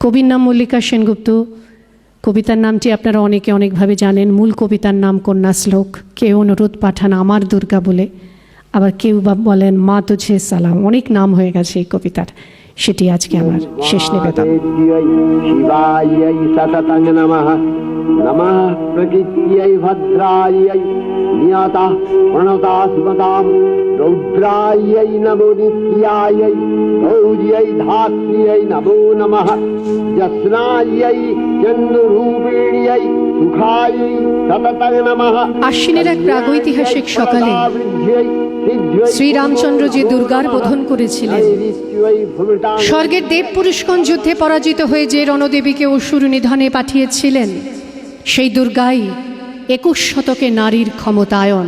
কবির নাম মল্লিকা সেনগুপ্ত। কবিতার নামটি আপনারা অনেকে অনেকভাবে জানেন। মূল কবিতার নাম কন্যা শ্লোক। কেউ অনুরোধ পাঠান আমার দুর্গা বলে, আবার কেউ বা বলেন মা তুঝে সালাম। অনেক নাম হয়ে গেছে এই কবিতার, সেটি আজকে আমার শেষ নিবেদন। শিবায় সততং নমঃ, নমঃ প্রকৃত্यै ভদ্রাयै নিয়তা প্রণতা স্মতাম, রৌদ্রাयै নমো নিত্যাयै গৌর্यै ধাত্র্यै নমো নমঃ, যস্নাयै চন্দ্ররূপিণ্यै সুখায় সততং নমঃ। আশ্বিনের এক প্রাগৈতিহাসিক সকালে শ্রীরামচন্দ্র যে দুর্গার বোধন করেছিলেন, স্বর্গের দেব পুরুষগণ যুদ্ধে পরাজিত হয়ে যে রণদেবীকে অসুর নিধনে পাঠিয়েছিলেন, সেই দুর্গাই 21 শতকে নারীর ক্ষমতায়ন।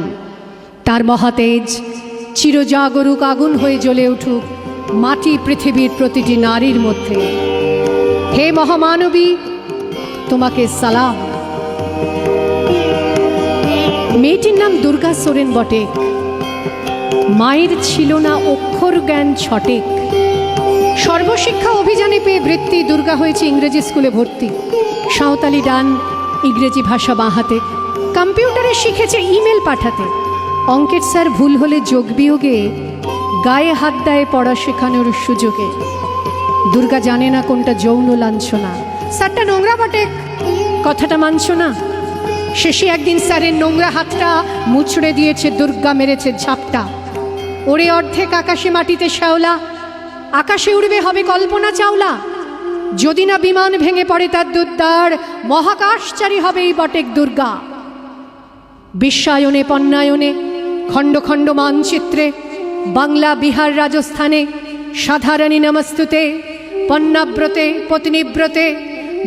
তার মহাতেজ চিরজাগরুক আগুন হয়ে জ্বলে উঠুক মাটি পৃথিবীর প্রতিটি নারীর মধ্যে। হে মহামানবী, তোমাকে সালাম। মেয়েটির নাম দুর্গা সোরেন বটে। মায়ের ছিল না অক্ষর জ্ঞান ছটেক। সর্বশিক্ষা অভিযানে পেয়ে বৃত্তি দুর্গা হয়েছে ইংরেজি স্কুলে ভর্তি। সাঁওতালি ডান, ইংরেজি ভাষা বাঁ হাতে। কম্পিউটারে শিখেছে ইমেল পাঠাতে। অঙ্কের স্যার ভুল হলে যোগ বিয়োগে গায়ে হাত দেয় পড়া শেখানোর সুযোগে। দুর্গা জানে না কোনটা যৌন লাঞ্ছনা। স্যারটা নোংরা বটে, কথাটা মানছ না। শেষে একদিন স্যারের নোংরা হাতটা মুচড়ে দিয়েছে দুর্গা, মেরেছে ঝাপটা। ওরে অর্ধেক আকাশে মাটিতে শ্যাওলা, আকাশে উড়বে হবে কল্পনা চাওলা। যদি না বিমান ভেঙে পড়ে তার দুর্দার, মহাকাশচারী হবে এই বটেক দুর্গা। বিশ্বায়নে পণ্যায়নে খণ্ড খণ্ড মানচিত্রে, বাংলা বিহার রাজস্থানে সাধারণী নমস্তুতে, পণ্যাব্রতে পত্নীব্রতে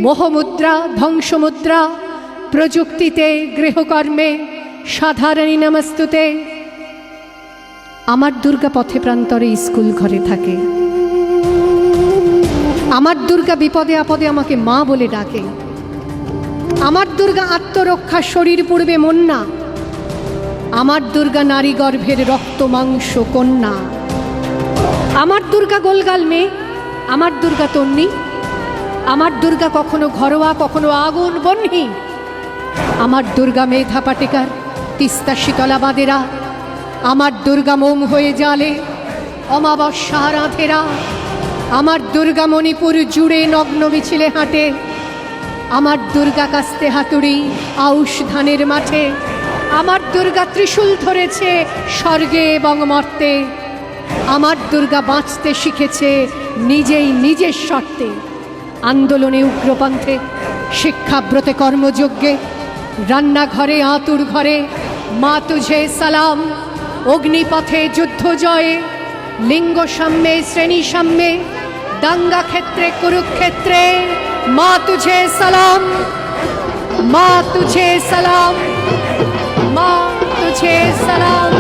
মোহমুদ্রা ধ্বংসমুদ্রা, প্রযুক্তিতে গৃহকর্মে সাধারণী নমস্তুতে। আমার দুর্গা পথে প্রান্তরে স্কুল ঘরে থাকে। আমার দুর্গা বিপদে আপদে আমাকে মা বলে ডাকে। আমার দুর্গা আত্মরক্ষা শরীর পূর্বে মন না। আমার দুর্গা নারী গর্ভের রক্ত মাংস কন্যা। আমার দুর্গা গোলগাল মেয়ে, আমার দুর্গা তন্নি। আমার দুর্গা কখনো ঘরোয়া কখনো আগুন বহ্নি। আমার দুর্গা মেধা পাটেকার, তিস্তা শীতলা বাদেরা। আমার দুর্গা মোম হয়ে জালে অমাবস্যা রাধেরা। আমার দুর্গা মণিপুর জুড়ে নগ্ন মিছিলে হাঁটে। আমার দুর্গা কাস্তে হাতুড়ি আউশ ধানের মাঠে। আমার দুর্গা ত্রিশূল ধরেছে স্বর্গে এবং মর্তে। আমার দুর্গা বাঁচতে শিখেছে নিজেই নিজের শর্তে। আন্দোলনে উগ্রপন্থে, শিক্ষাব্রতে কর্মযজ্ঞে, রান্নাঘরে আতুর ঘরে মা তুঝে সালাম। অগ্নিপথে যুদ্ধ জয়ে, লিঙ্গ সাম্যে শ্রেণী সাম্যে, দাঙ্গা ক্ষেত্রে কুরুক্ষেত্রে মা তুঝে সালাম। মা তুঝে সালাম, মা তুঝে সালাম।